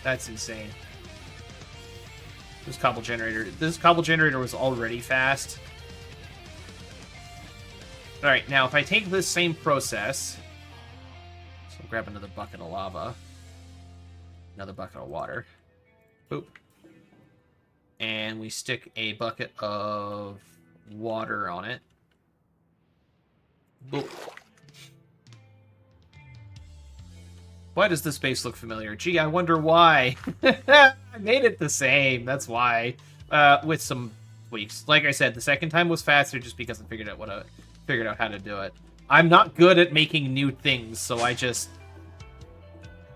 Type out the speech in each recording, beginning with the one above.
That's insane. This cobble generator was already fast. Alright, now if I take this same process... So I'll grab another bucket of lava. Another bucket of water. Boop. And we stick a bucket of water on it. Boop. Why does this base look familiar? Gee, I wonder why. I made it the same, that's why. With some tweaks. Like I said, the second time was faster just because I figured out how to do it. I'm not good at making new things, so I just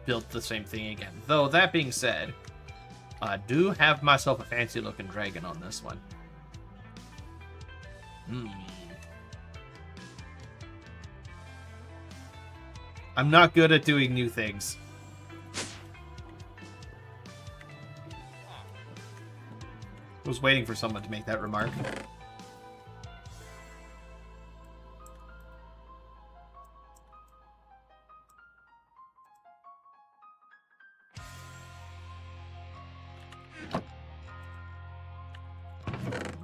built the same thing again. Though, that being said, I do have myself a fancy-looking dragon on this one. I'm not good at doing new things. I was waiting for someone to make that remark.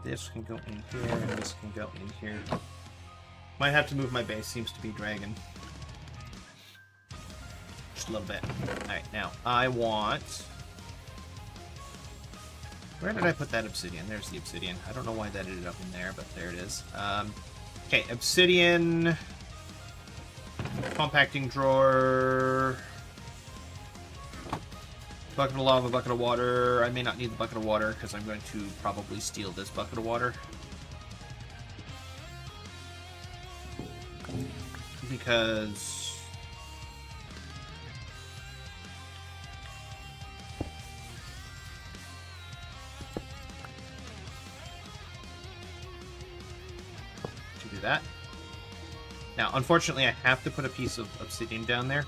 This can go in here, and this can go in here. Might have to move my base, seems to be dragon. Just a little bit. Alright, now, I want... Where did I put that obsidian? There's the obsidian. I don't know why that ended up in there, but there it is. Okay, obsidian... Compacting drawer... Bucket of lava, bucket of water. I may not need the bucket of water because I'm going to probably steal this bucket of water. Because... to do that. Now, unfortunately, I have to put a piece of obsidian down there.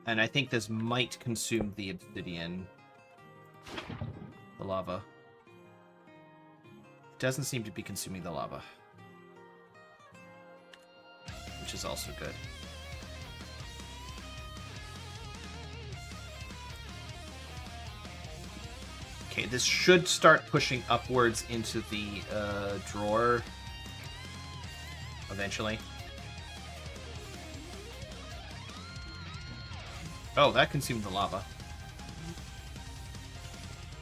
And I think this might consume the obsidian. The lava. It doesn't seem to be consuming the lava. Which is also good. Okay, this should start pushing upwards into the drawer. Eventually. Oh, that consumed the lava.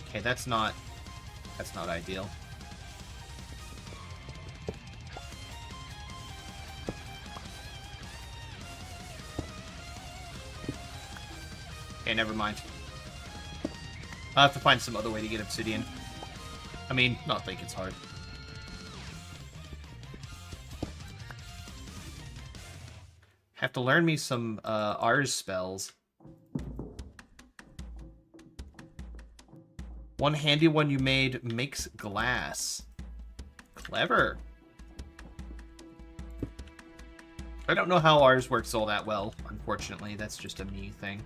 Okay, that's not ideal. Okay, never mind. I'll have to find some other way to get obsidian. I mean, not think it's hard. Have to learn me some R's spells. One handy one you made makes glass. Clever. I don't know how ours works all that well, unfortunately. That's just a me thing.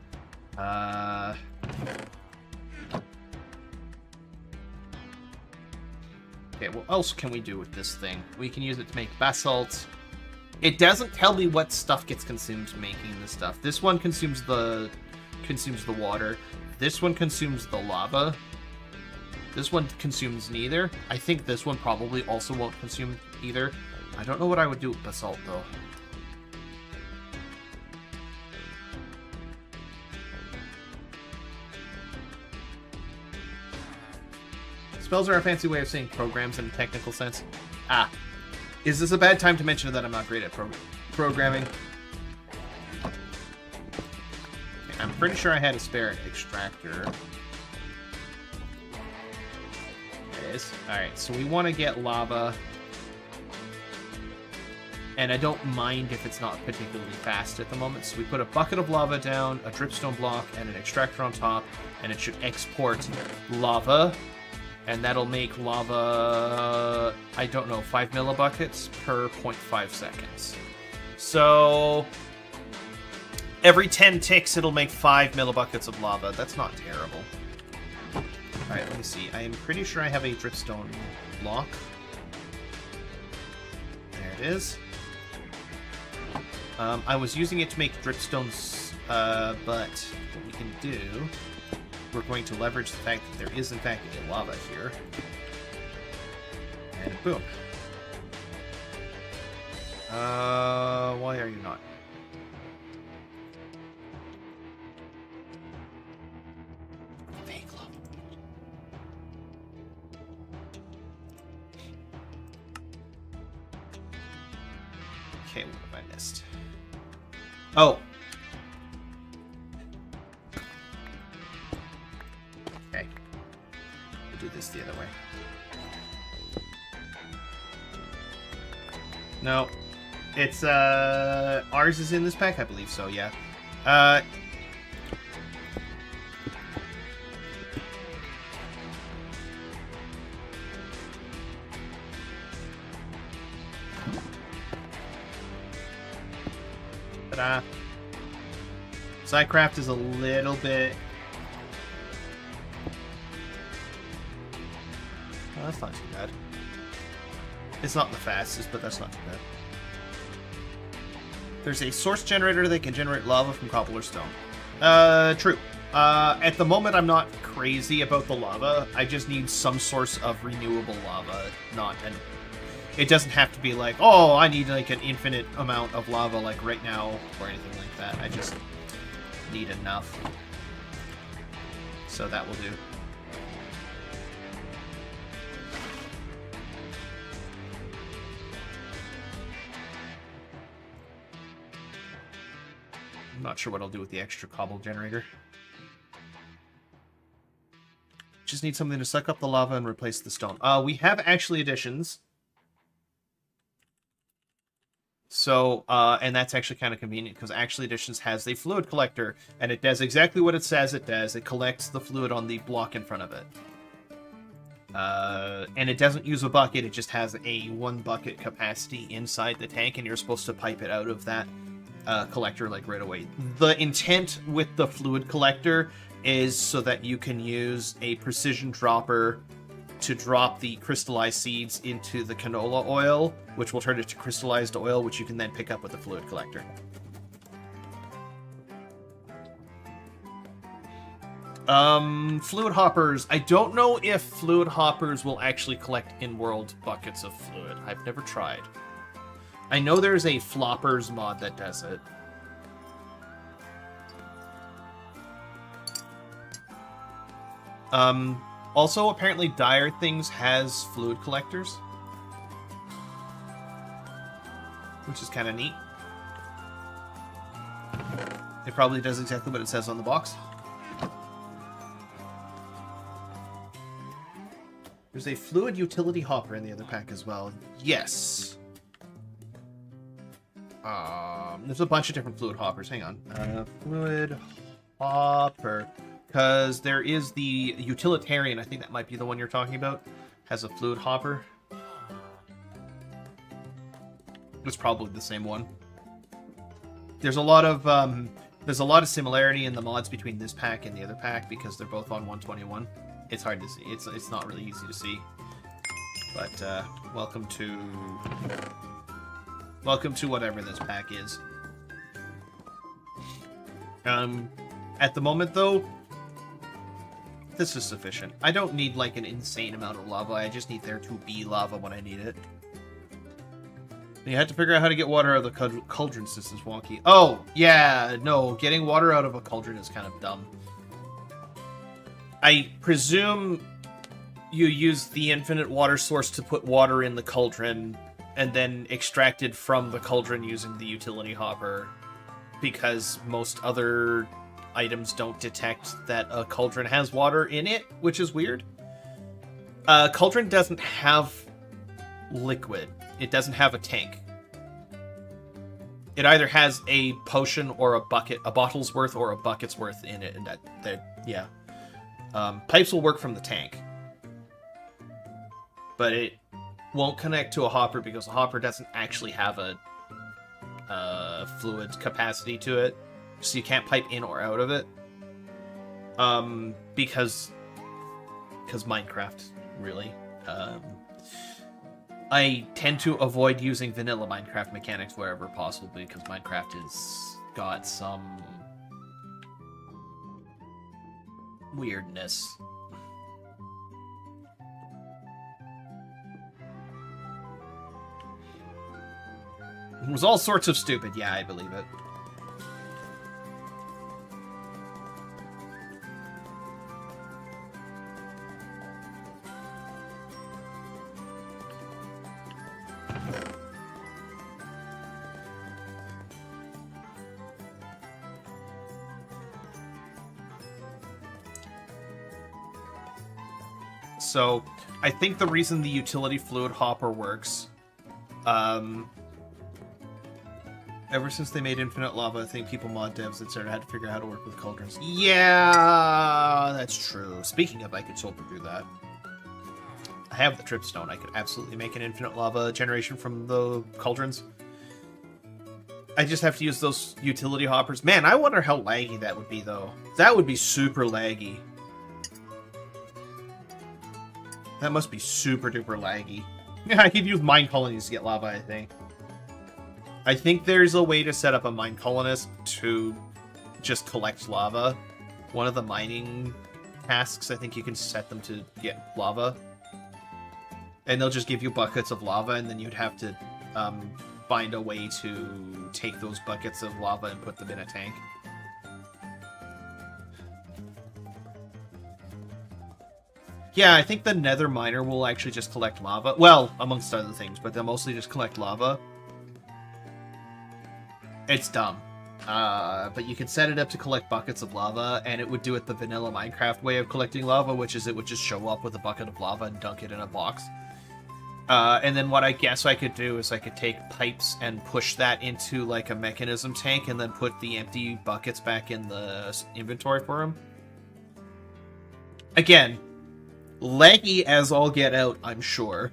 Okay, what else can we do with this thing? We can use it to make basalt. It doesn't tell me what stuff gets consumed making this stuff. This one consumes the water. This one consumes the lava. This one consumes neither. I think this one probably also won't consume either. I don't know what I would do with basalt, though. Spells are a fancy way of saying programs in a technical sense. Ah. Is this a bad time to mention that I'm not great at programming? Okay, I'm pretty sure I had a spare extractor. Alright, so we want to get lava. And I don't mind if it's not particularly fast at the moment. So we put a bucket of lava down, a dripstone block, and an extractor on top. And it should export lava. And that'll make lava, I don't know, 5 millibuckets per 0.5 seconds. So every 10 ticks, it'll make 5 millibuckets of lava. That's not terrible. Alright, let me see. I am pretty sure I have a dripstone block. There it is. I was using it to make dripstones, but what we can do, we're going to leverage the fact that there is, in fact, a lava here. And boom. Why are you not? Fake lava. Okay, what have I missed? Oh. Okay. We'll do this the other way. No. It's, ours is in this pack? I believe so, yeah. Ta-da. Psycraft is a little bit... Oh, that's not too bad. It's not the fastest, but that's not too bad. There's a source generator that can generate lava from cobble or stone. True. At the moment, I'm not crazy about the lava. I just need some source of renewable lava. And it doesn't have to be like, oh, I need like an infinite amount of lava like right now or anything like that. I just need enough. So that will do. I'm not sure what I'll do with the extra cobble generator. Just need something to suck up the lava and replace the stone. We have actually additions. So, and that's actually kind of convenient because actually additions has a fluid collector and it does exactly what it says it does. It collects the fluid on the block in front of it. And it doesn't use a bucket. It just has a 1 bucket capacity inside the tank and you're supposed to pipe it out of that collector like right away. The intent with the fluid collector is so that you can use a precision dropper to drop the crystallized seeds into the canola oil, which will turn it to crystallized oil, which you can then pick up with the fluid collector. Fluid hoppers. I don't know if fluid hoppers will actually collect in-world buckets of fluid. I've never tried. I know there's a floppers mod that does it. Also, apparently Dire Things has fluid collectors. Which is kind of neat. It probably does exactly what it says on the box. There's a fluid utility hopper in the other pack as well. Yes. There's a bunch of different fluid hoppers. Hang on. Fluid hopper. Because there is the utilitarian, I think that might be the one you're talking about, has a fluid hopper. It's probably the same one. There's a lot of similarity in the mods between this pack and the other pack because they're both on 121. It's hard to see. It's not really easy to see. But welcome to whatever this pack is. At the moment though, this is sufficient. I don't need like an insane amount of lava. I just need there to be lava when I need it. You had to figure out how to get water out of the cauldron since it's wonky. Oh, yeah, no, getting water out of a cauldron is kind of dumb. I presume you use the infinite water source to put water in the cauldron and then extract it from the cauldron using the utility hopper because most other items don't detect that a cauldron has water in it, which is weird. Cauldron doesn't have liquid. It doesn't have a tank. It either has a potion or a bucket, a bottle's worth or a bucket's worth in it, and yeah. Pipes will work from the tank. But it won't connect to a hopper because a hopper doesn't actually have a fluid capacity to it. So you can't pipe in or out of it. Because because Minecraft, really. I tend to avoid using vanilla Minecraft mechanics wherever possible because Minecraft has got some weirdness. It was all sorts of stupid. Yeah, I believe it. So, I think the reason the utility fluid hopper works, ever since they made Infinite Lava, I think people, mod devs, etc., had to figure out how to work with cauldrons. Yeah, that's true. Speaking of, I could super do that. I have the tripstone. I could absolutely make an Infinite Lava generation from the cauldrons. I just have to use those utility hoppers. Man, I wonder how laggy that would be, though. That would be super laggy. That must be super duper laggy. Yeah, I could use mine colonies to get lava, I think. I think there's a way to set up a mine colonist to just collect lava. One of the mining tasks, I think you can set them to get lava. And they'll just give you buckets of lava, and then you'd have to find a way to take those buckets of lava and put them in a tank. Yeah, I think the nether miner will actually just collect lava. Well, amongst other things, but they'll mostly just collect lava. It's dumb. But you can set it up to collect buckets of lava, and it would do it the vanilla Minecraft way of collecting lava, which is it would just show up with a bucket of lava and dunk it in a box. And then what I guess I could do is I could take pipes and push that into like a mechanism tank and then put the empty buckets back in the inventory for them. Again, laggy as all get out, I'm sure.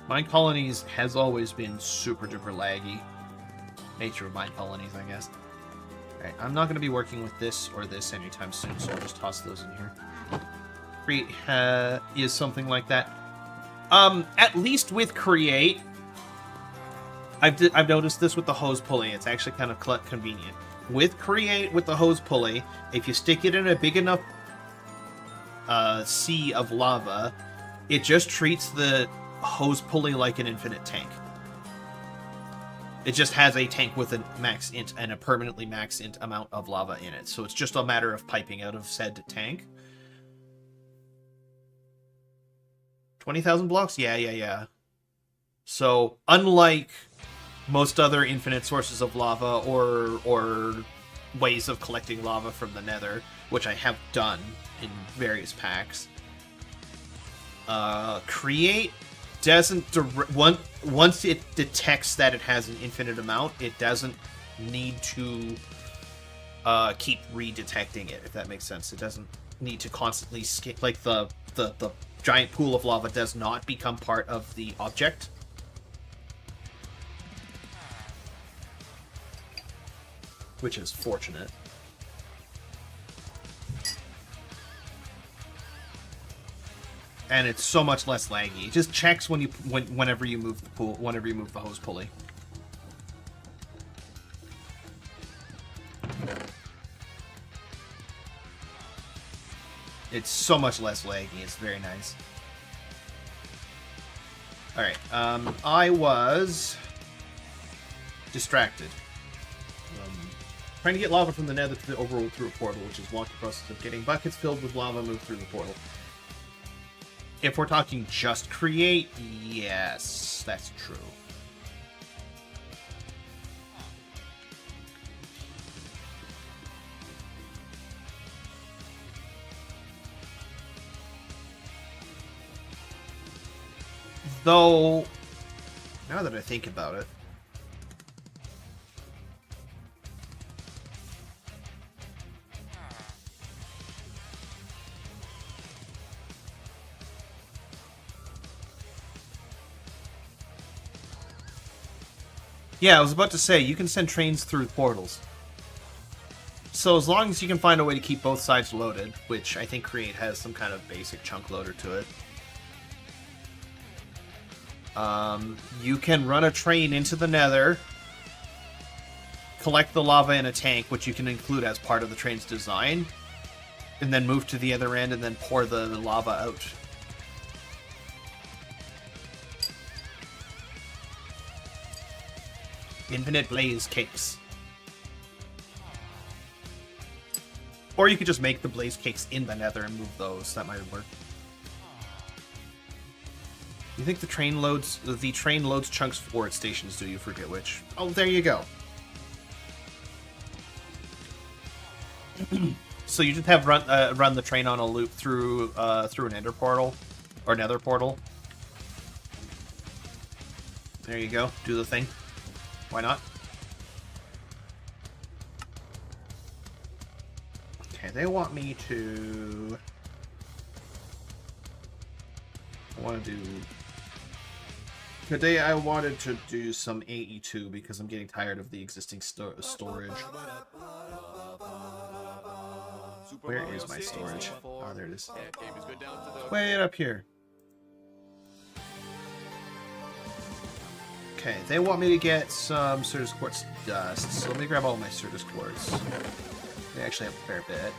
Mine colonies has always been super duper laggy. Nature of mine colonies, I guess. Alright, I'm not going to be working with this or this anytime soon, so I'll just toss those in here. Create is something like that. At least with Create, I've noticed this with the hose pulley. It's actually kind of convenient. With Create, with the hose pulley, if you stick it in a big enough sea of lava, it just treats the hose pulley like an infinite tank. It just has a tank with a max int and a permanently max int amount of lava in it. So it's just a matter of piping out of said tank. 20,000 blocks? Yeah. So, unlike most other infinite sources of lava or ways of collecting lava from the nether, which I have done in various packs, Create doesn't once it detects that it has an infinite amount, it doesn't need to keep redetecting it, if that makes sense. It doesn't need to constantly skip, like the giant pool of lava does not become part of the object. Which is fortunate. And it's so much less laggy. It just checks whenever you move the pool, whenever you move the hose pulley. It's so much less laggy. It's very nice. All right. I was distracted. Trying to get lava from the nether to the overworld through a portal, which is a wonky process of getting buckets filled with lava moved through the portal. If we're talking just Create, yes, that's true. Though, now that I think about it, yeah, I was about to say, you can send trains through portals. So as long as you can find a way to keep both sides loaded, which I think Create has some kind of basic chunk loader to it, you can run a train into the Nether, collect the lava in a tank, which you can include as part of the train's design, and then move to the other end and then pour the lava out. Infinite blaze cakes. Or you could just make the blaze cakes in the Nether and move those. That might work. You think the train loads chunks for its stations? Do you forget which? Oh, there you go. So you just have run the train on a loop through an Ender portal or Nether portal. There you go. Do the thing. Why not? Okay, they want me to. I want to do. Today I wanted to do some AE2 because I'm getting tired of the existing storage. Where is my storage? Oh, there it is. Way up here. Okay, they want me to get some Certus Quartz dust, so let me grab all my Certus Quartz. They actually have a fair bit.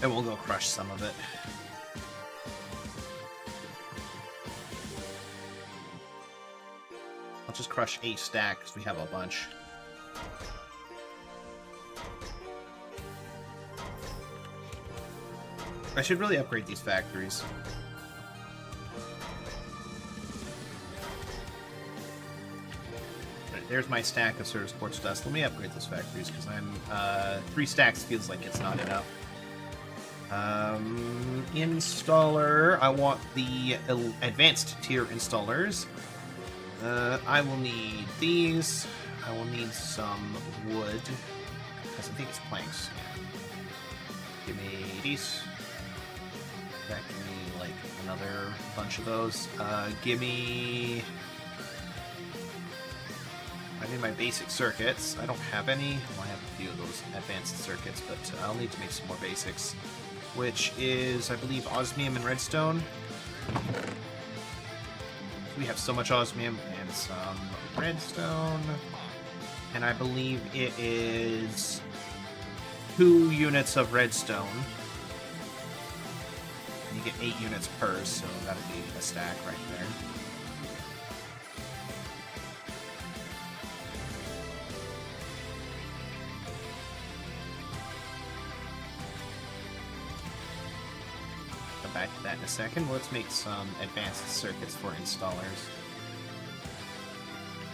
And we'll go crush some of it. I'll just crush a stack, because we have a bunch. I should really upgrade these factories. Right, there's my stack of Certus Quartz dust. Let me upgrade those factories, because I'm... 3 stacks feels like it's not enough. Installer, I want the advanced tier installers. I will need these. I will need some wood, because I think it's planks. Yeah. Give me these. That give me, like, another bunch of those. Give me... I need my basic circuits. I don't have any. Well, I have a few of those advanced circuits, but I'll need to make some more basics. Which is, I believe, osmium and redstone. We have so much osmium and some redstone. And I believe it is 2 units of redstone. And you get 8 units per, so that'll be a stack right there. Back to that in a second. Let's make some advanced circuits for installers.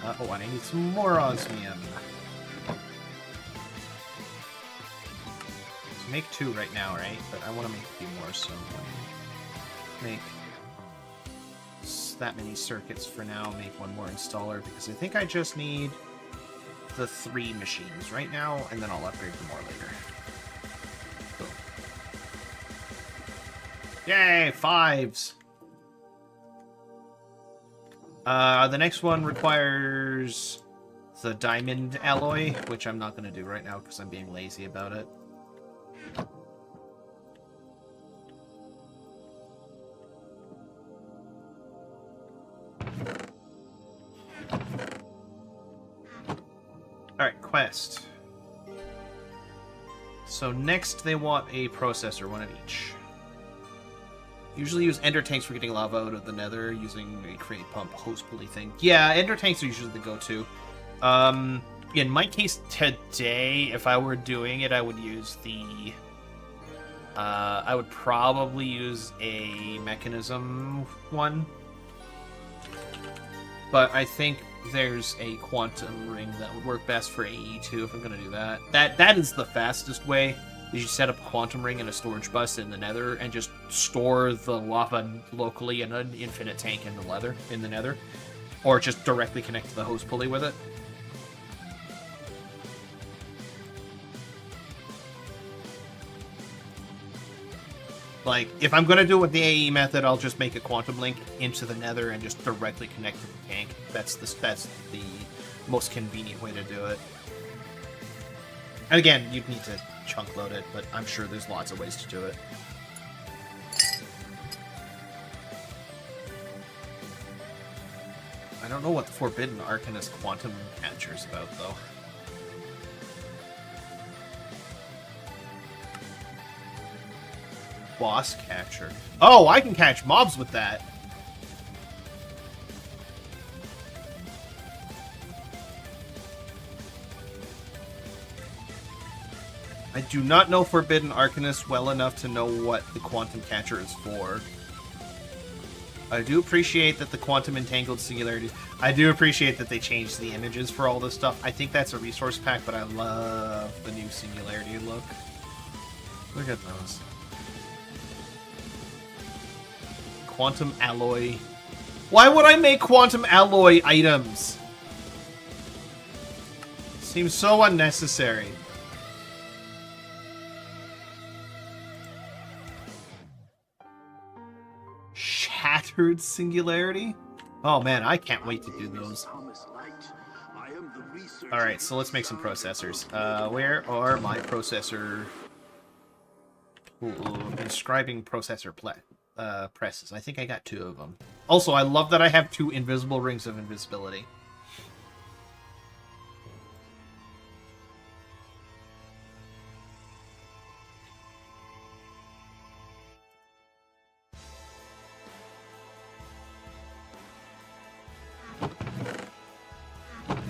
Oh, and I need some more osmium. So make 2 right now, right? But I want to make a few more, so make that many circuits for now. Make 1 more installer, because I think I just need the 3 machines right now, and then I'll upgrade them more later. Yay, 5s! The next one requires the diamond alloy, which I'm not going to do right now because I'm being lazy about it. Alright, quest. So next they want a processor, 1 of each. Usually use ender tanks for getting lava out of the nether using a create pump hose pulley thing. Yeah, ender tanks are usually the go-to. In my case today, if I were doing it, I would use the... I would probably use a mechanism one. But I think there's a quantum ring that would work best for AE2 if I'm going to do that. That is the fastest way. Is you set up a quantum ring and a storage bus in the nether and just store the lava locally in an infinite tank in the nether. Or just directly connect to the hose pulley with it. Like, if I'm going to do it with the AE method, I'll just make a quantum link into the nether and just directly connect to the tank. That's the most convenient way to do it. And again, you'd need to chunk load it, but I'm sure there's lots of ways to do it. I don't know what the Forbidden Arcanist Quantum Catcher is about, though. Boss Catcher. Oh, I can catch mobs with that! I do not know Forbidden Arcanist well enough to know what the Quantum Catcher is for. I do appreciate that the Quantum Entangled Singularities... I do appreciate that they changed the images for all this stuff. I think that's a resource pack, but I love the new Singularity look. Look at those. Quantum Alloy. Why would I make Quantum Alloy items? Seems so unnecessary. Shattered Singularity? Oh man, I can't wait to do those. Alright, so let's make some processors. Where are my processor... inscribing processor presses? I think I got 2 of them. Also, I love that I have 2 invisible rings of invisibility.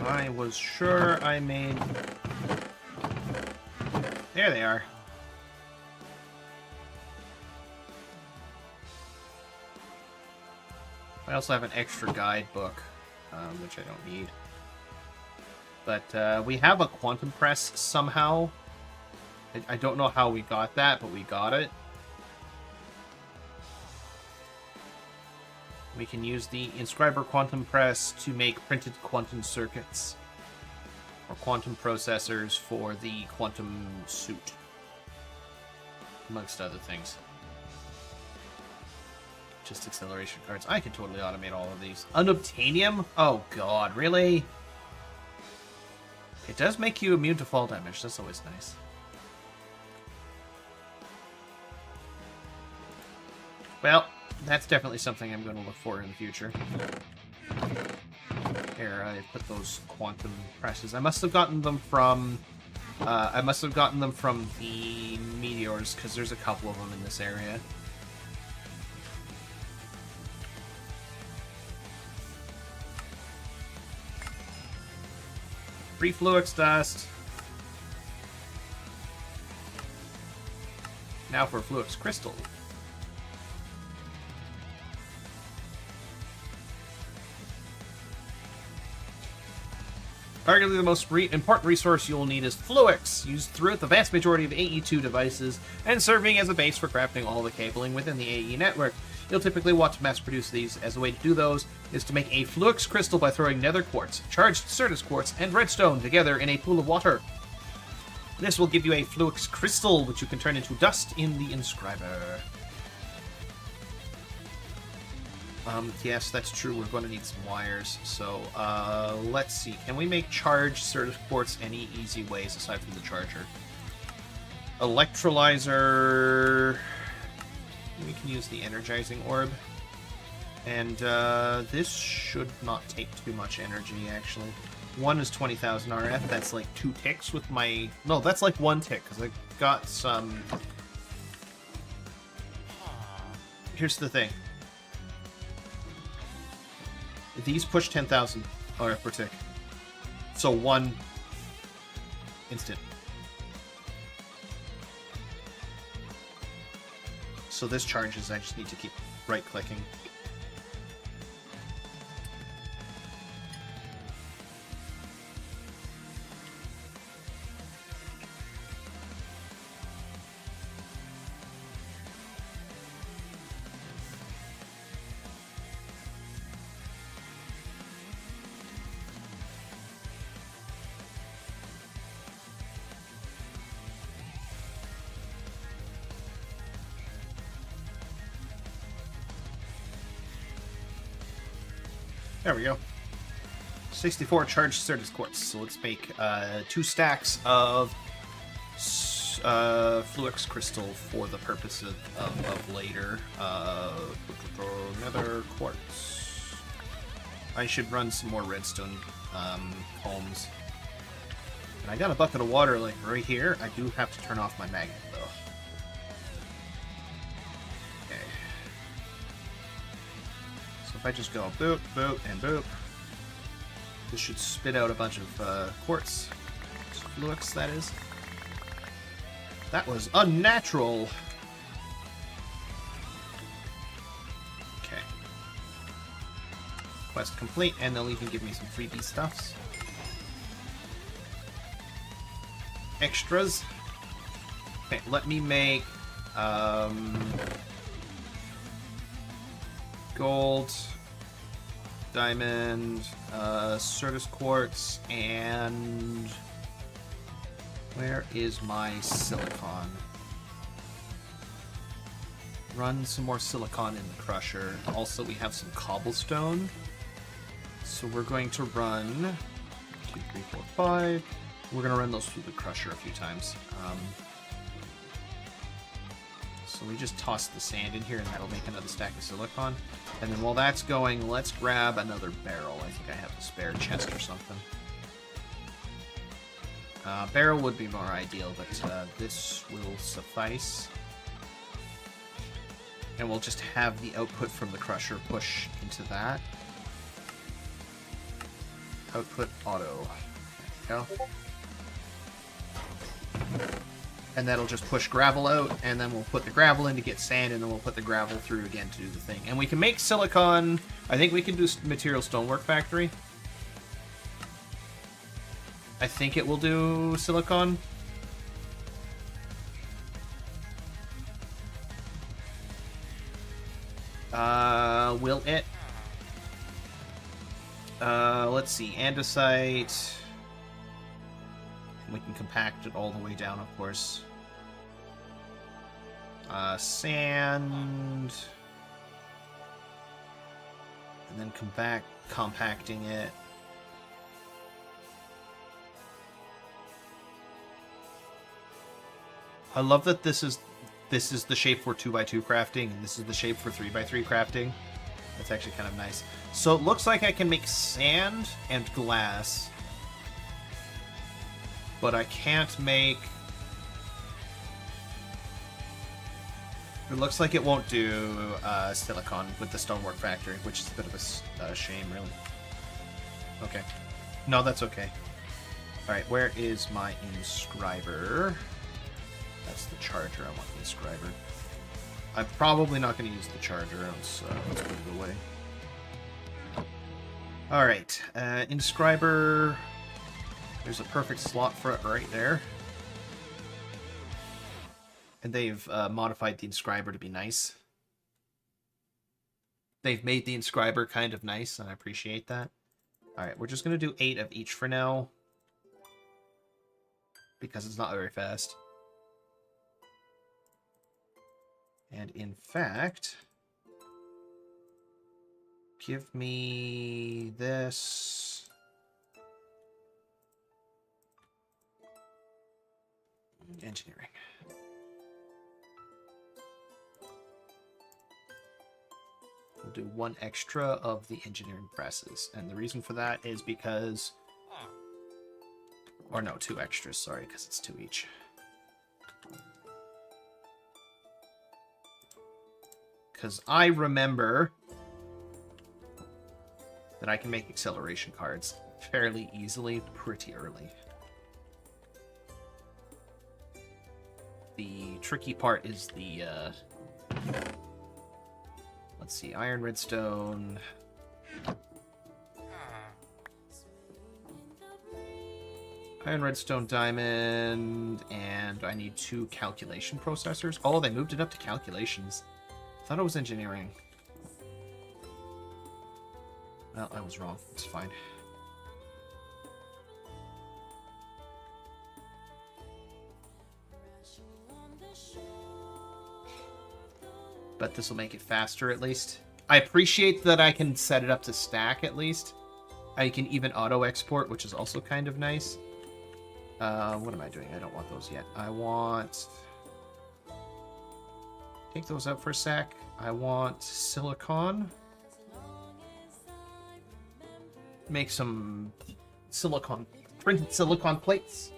I was sure I made... There they are. I also have an extra guidebook, which I don't need. But we have a quantum press somehow. I don't know how we got that, but we got it. We can use the Inscriber Quantum Press to make printed quantum circuits. Or quantum processors for the quantum suit. Amongst other things. Just acceleration cards. I can totally automate all of these. Unobtainium? Oh god, really? It does make you immune to fall damage. That's always nice. Well, that's definitely something I'm going to look for in the future. Here, I put those quantum presses. I must have gotten them from... the meteors, because there's a couple of them in this area. Free Fluix Dust. Now for Fluix Crystal. Arguably the most important resource you'll need is Fluix, used throughout the vast majority of AE2 devices, and serving as a base for crafting all the cabling within the AE network. You'll typically want to mass-produce these, as the way to do those is to make a Fluix Crystal by throwing Nether Quartz, Charged Certus Quartz, and Redstone together in a pool of water. This will give you a Fluix Crystal, which you can turn into dust in the Inscriber. Yes, that's true. We're going to need some wires. So, let's see. Can we make Charged Certus Quartz any easy ways aside from the charger? Electrolyzer... We can use the energizing orb. And this should not take too much energy, actually. One is 20,000 RF. That's like 2 ticks with my... No, that's like 1 tick, because I got some... Here's the thing. These push 10,000 RF per tick. So 1 instant. So this charges, I just need to keep right-clicking. There we go. 64 charged Certus Quartz. So let's make 2 stacks of Fluix crystal for the purpose of later. Nether quartz. I should run some more redstone homes. And I got a bucket of water like right here. I do have to turn off my magnet though. Okay. So if I just go boop, boop, and boop, this should spit out a bunch of quartz. Fluix, that is. That was unnatural. Okay. Quest complete, and they'll even give me some freebie stuffs. Extras. Okay, let me make gold, diamond, Certus quartz, and where is my silicon? Run some more silicon in the crusher. Also, we have some cobblestone. So we're going to run 2, 3, 4, 5. We're going to run those through the crusher a few times. So we just toss the sand in here, and that'll make another stack of silicon. And then while that's going, let's grab another barrel. I think I have a spare chest or something. Barrel would be more ideal, but this will suffice. And we'll just have the output from the crusher push into that. Output auto. There we go. And that'll just push gravel out, and then we'll put the gravel in to get sand, and then we'll put the gravel through again to do the thing. And we can make silicon. I think we can do material stonework factory. I think it will do silicon. Will it? Let's see. Andesite. We can compact it all the way down, of course. Sand. And then compacting it. I love that this is the shape for 2x2 crafting, and this is the shape for 3x3 crafting. That's actually kind of nice. So it looks like I can make sand and glass, but I can't make... It looks like it won't do silicon with the stonework factory, which is a bit of a shame, really. Okay. No, that's okay. Alright, where is my inscriber? That's the charger. I want the inscriber. I'm probably not going to use the charger, else let's put it away. Alright, inscriber. There's a perfect slot for it right there. And they've modified the inscriber to be nice. They've made the inscriber kind of nice, and I appreciate that. Alright, we're just going to do 8 of each for now. Because it's not very fast. And in fact, give me this. Engineering. We'll do 1 extra of the engineering presses. And the reason for that is because... Or no, 2 extras, sorry, because it's 2 each. Because I remember that I can make acceleration cards fairly easily pretty early. The tricky part is the, let's see, iron, redstone. Iron, redstone, diamond, and I need 2 calculation processors. Oh, they moved it up to calculations. I thought it was engineering. Well, I was wrong. It's fine. But this will make it faster at least. I appreciate that I can set it up to stack at least. I can even auto-export, which is also kind of nice. What am I doing? I don't want those yet. I want... Take those out for a sec. I want silicon. Make some printed silicon plates.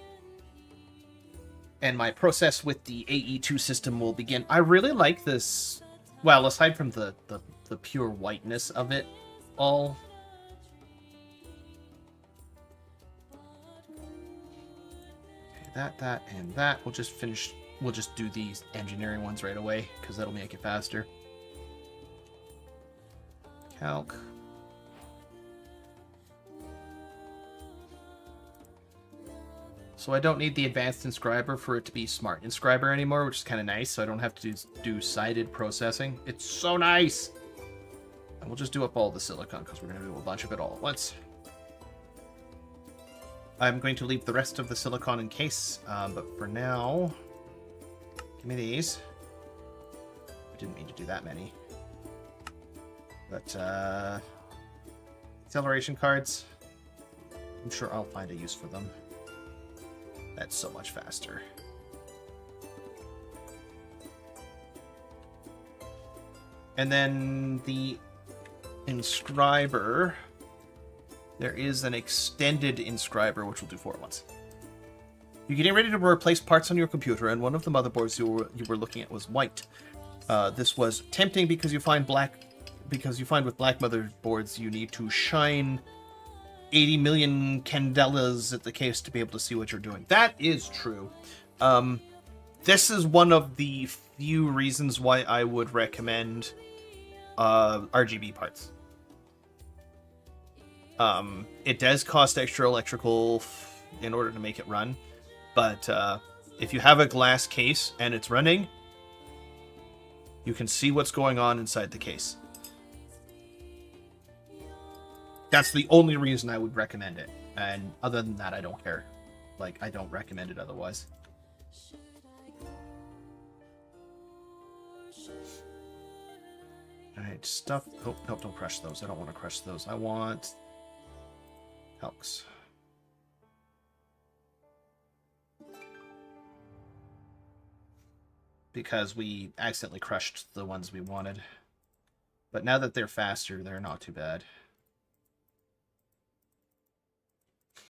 And my process with the AE2 system will begin. I really like this. Well, aside from the pure whiteness of it all. Okay, that, and that. We'll just do these engineering ones right away, because that'll make it faster. Calc. So I don't need the advanced inscriber for it to be smart inscriber anymore, which is kind of nice, so I don't have to do sided processing. It's so nice! And we'll just do up all the silicon, because we're going to do a bunch of it all at once. I'm going to leave the rest of the silicon in case, but for now, give me these. I didn't mean to do that many. But, acceleration cards. I'm sure I'll find a use for them. That's so much faster. And then the inscriber. There is an extended inscriber, which will do 4 at once. You're getting ready to replace parts on your computer, and one of the motherboards you were looking at was white. This was tempting because you find with black motherboards you need to shine 80 million candelas at the case to be able to see what you're doing. That is true. This is one of the few reasons why I would recommend RGB parts. It does cost extra electrical in order to make it run, but if you have a glass case and it's running, you can see what's going on inside the case. That's the only reason I would recommend it. And other than that, I don't care. Like, I don't recommend it otherwise. Alright, stuff. Oh, nope, don't crush those. I don't want to crush those. I want Helks. Because we accidentally crushed the ones we wanted. But now that they're faster, they're not too bad.